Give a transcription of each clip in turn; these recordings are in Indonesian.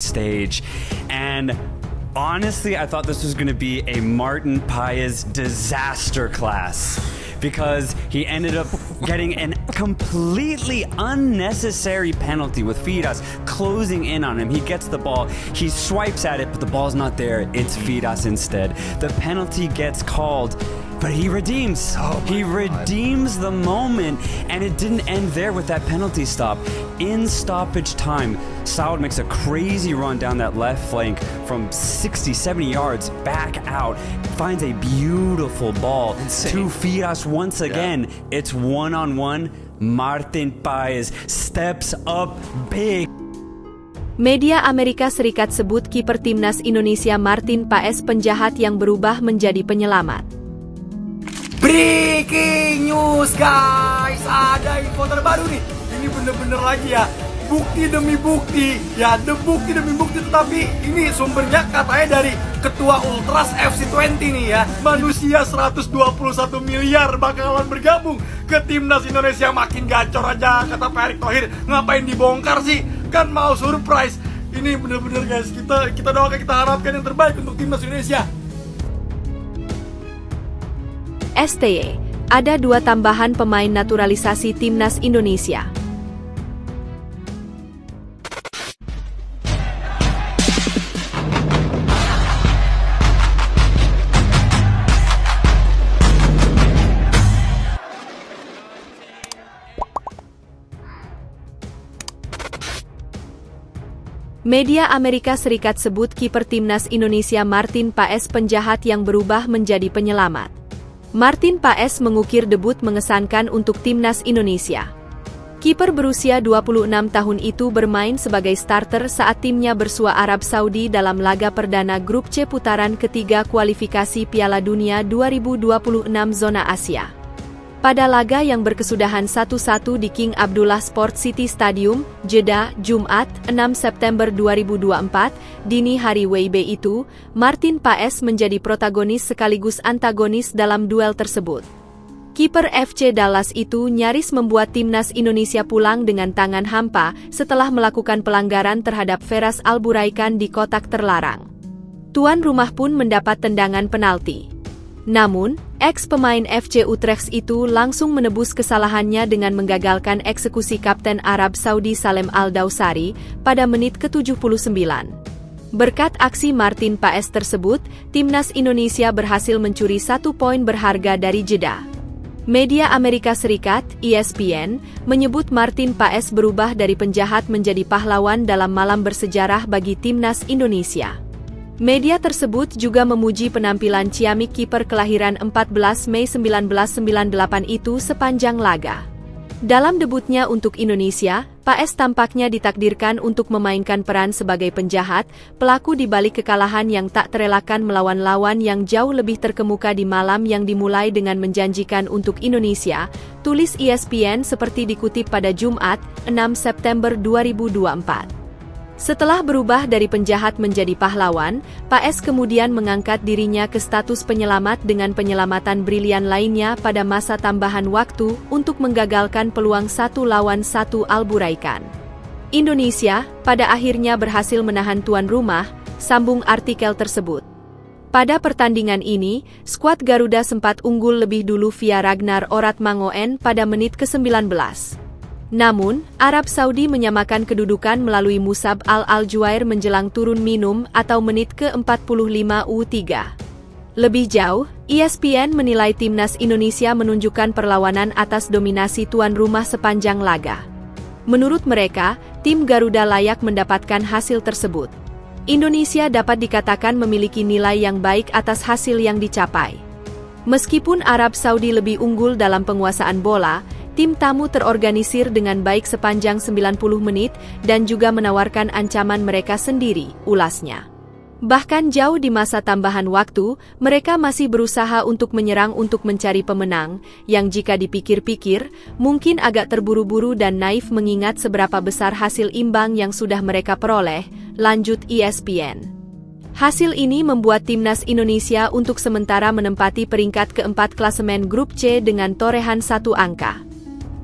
stage. And honestly, I thought this was going to be a Martin Paes disaster class, because he ended up getting a completely unnecessary penalty with Firas closing in on him. He gets the ball, he swipes at it, but the ball's not there. It's Firas instead. The penalty gets called, but he redeems. He redeems the moment, and it didn't end there with that penalty stop. In stoppage time, Saud makes a crazy run down that left flank from 60, 70 yards back out, finds a beautiful ball to Firas once again. It's one-on-one. Martin Paes steps up big. Media Amerika Serikat sebut kiper timnas Indonesia Martin Paes penjahat yang berubah menjadi penyelamat. Breaking news guys, ada info terbaru nih. Ini bener-bener lagi ya, bukti demi bukti ya, bukti demi bukti. Tetapi ini sumbernya katanya dari ketua Ultras FC20 nih ya. Manusia 121 miliar bakalan bergabung ke timnas Indonesia. Makin gacor aja kata Pak Erick Thohir. Ngapain dibongkar sih, kan mau surprise. Ini bener-bener guys, kita doakan, kita harapkan yang terbaik untuk timnas Indonesia. STY, ada 2 tambahan pemain naturalisasi timnas Indonesia. Media Amerika Serikat sebut kiper timnas Indonesia Martin Paes penjahat yang berubah menjadi penyelamat. Martin Paes mengukir debut mengesankan untuk timnas Indonesia. Kiper berusia 26 tahun itu bermain sebagai starter saat timnya bersua Arab Saudi dalam laga perdana Grup C putaran ketiga kualifikasi Piala Dunia 2026 zona Asia. Pada laga yang berkesudahan 1-1 di King Abdullah Sport City Stadium, Jeddah, Jumat, 6 September 2024, dini hari WIB itu, Martin Paes menjadi protagonis sekaligus antagonis dalam duel tersebut. Kiper FC Dallas itu nyaris membuat timnas Indonesia pulang dengan tangan hampa setelah melakukan pelanggaran terhadap Feras Alburaikan di kotak terlarang. Tuan rumah pun mendapat tendangan penalti. Namun, ex-pemain FC Utrecht itu langsung menebus kesalahannya dengan menggagalkan eksekusi Kapten Arab Saudi Salem Al-Dawsari pada menit ke-79. Berkat aksi Martin Paes tersebut, timnas Indonesia berhasil mencuri 1 poin berharga dari Jeddah. Media Amerika Serikat, ESPN, menyebut Martin Paes berubah dari penjahat menjadi pahlawan dalam malam bersejarah bagi timnas Indonesia. Media tersebut juga memuji penampilan ciamik kiper kelahiran 14 Mei 1998 itu sepanjang laga. Dalam debutnya untuk Indonesia, Paes tampaknya ditakdirkan untuk memainkan peran sebagai penjahat, pelaku di balik kekalahan yang tak terelakkan melawan lawan yang jauh lebih terkemuka di malam yang dimulai dengan menjanjikan untuk Indonesia, tulis ESPN seperti dikutip pada Jumat, 6 September 2024. Setelah berubah dari penjahat menjadi pahlawan, Paes kemudian mengangkat dirinya ke status penyelamat dengan penyelamatan brilian lainnya pada masa tambahan waktu untuk menggagalkan peluang 1-1 Alburaikan. Indonesia, pada akhirnya berhasil menahan tuan rumah, sambung artikel tersebut. Pada pertandingan ini, skuad Garuda sempat unggul lebih dulu via Ragnar Oratmangoen pada menit ke-19. Namun, Arab Saudi menyamakan kedudukan melalui Musab Al-Aljuair menjelang turun minum atau menit ke-45 U3. Lebih jauh, ESPN menilai timnas Indonesia menunjukkan perlawanan atas dominasi tuan rumah sepanjang laga. Menurut mereka, tim Garuda layak mendapatkan hasil tersebut. Indonesia dapat dikatakan memiliki nilai yang baik atas hasil yang dicapai. Meskipun Arab Saudi lebih unggul dalam penguasaan bola, tim tamu terorganisir dengan baik sepanjang 90 menit dan juga menawarkan ancaman mereka sendiri, ulasnya. Bahkan jauh di masa tambahan waktu, mereka masih berusaha untuk menyerang untuk mencari pemenang, yang jika dipikir-pikir, mungkin agak terburu-buru dan naif mengingat seberapa besar hasil imbang yang sudah mereka peroleh, lanjut ESPN. Hasil ini membuat timnas Indonesia untuk sementara menempati peringkat keempat klasemen Grup C dengan torehan 1 angka.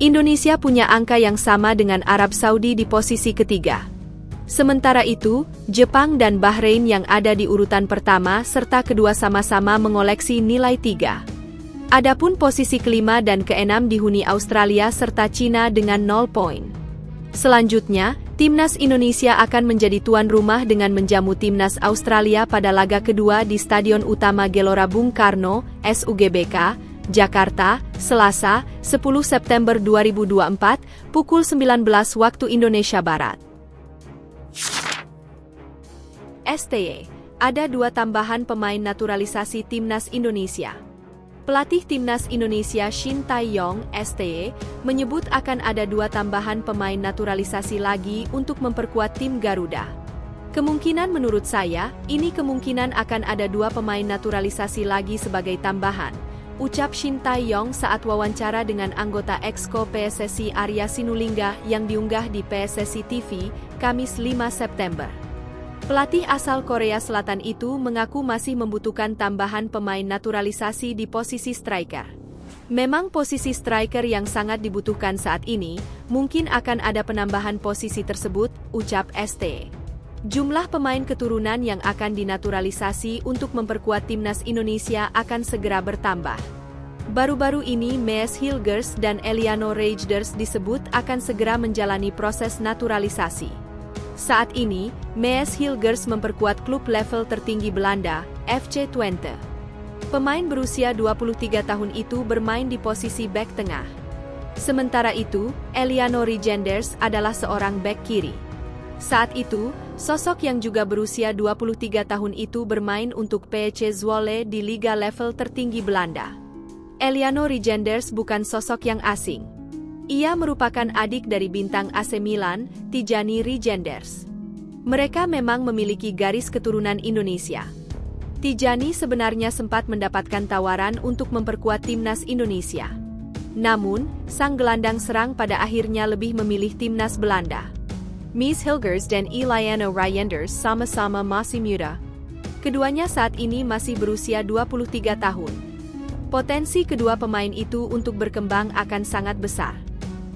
Indonesia punya angka yang sama dengan Arab Saudi di posisi ketiga. Sementara itu, Jepang dan Bahrain yang ada di urutan pertama serta kedua sama-sama mengoleksi nilai 3. Adapun posisi kelima dan keenam dihuni Australia serta Cina dengan 0 poin. Selanjutnya, Timnas Indonesia akan menjadi tuan rumah dengan menjamu Timnas Australia pada laga kedua di Stadion Utama Gelora Bung Karno, SUGBK, Jakarta, Selasa, 10 September 2024, pukul 19 waktu Indonesia Barat. STY, ada 2 tambahan pemain naturalisasi Timnas Indonesia. Pelatih Timnas Indonesia Shin Tae-yong, STY, menyebut akan ada 2 tambahan pemain naturalisasi lagi untuk memperkuat tim Garuda. Kemungkinan menurut saya, ini kemungkinan akan ada 2 pemain naturalisasi lagi sebagai tambahan, ucap Shin Tae-yong saat wawancara dengan anggota Exco PSSI Arya Sinulinga yang diunggah di PSSI TV, Kamis 5 September. Pelatih asal Korea Selatan itu mengaku masih membutuhkan tambahan pemain naturalisasi di posisi striker. Memang posisi striker yang sangat dibutuhkan saat ini, mungkin akan ada penambahan posisi tersebut, ucap ST. Jumlah pemain keturunan yang akan dinaturalisasi untuk memperkuat Timnas Indonesia akan segera bertambah. Baru-baru ini Mees Hilgers dan Eliano Reijnders disebut akan segera menjalani proses naturalisasi. Saat ini, Mees Hilgers memperkuat klub level tertinggi Belanda, FC Twente. Pemain berusia 23 tahun itu bermain di posisi bek tengah. Sementara itu, Eliano Reijnders adalah seorang bek kiri. Saat itu, sosok yang juga berusia 23 tahun itu bermain untuk PEC Zwolle di liga level tertinggi Belanda. Eliano Reijnders bukan sosok yang asing. Ia merupakan adik dari bintang AC Milan, Tijani Reijnders. Mereka memang memiliki garis keturunan Indonesia. Tijani sebenarnya sempat mendapatkan tawaran untuk memperkuat Timnas Indonesia. Namun, sang gelandang serang pada akhirnya lebih memilih Timnas Belanda. Mees Hilgers dan Eliano Reijnders sama-sama masih muda. Keduanya saat ini masih berusia 23 tahun. Potensi kedua pemain itu untuk berkembang akan sangat besar.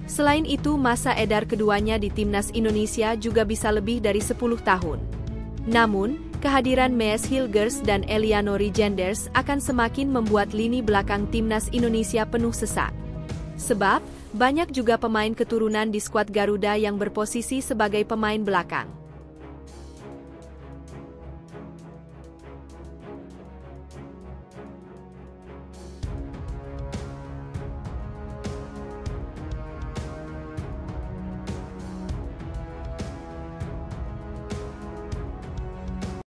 Selain itu, masa edar keduanya di Timnas Indonesia juga bisa lebih dari 10 tahun. Namun, kehadiran Mees Hilgers dan Eliano Reijnders akan semakin membuat lini belakang Timnas Indonesia penuh sesak. Sebab, banyak juga pemain keturunan di skuad Garuda yang berposisi sebagai pemain belakang.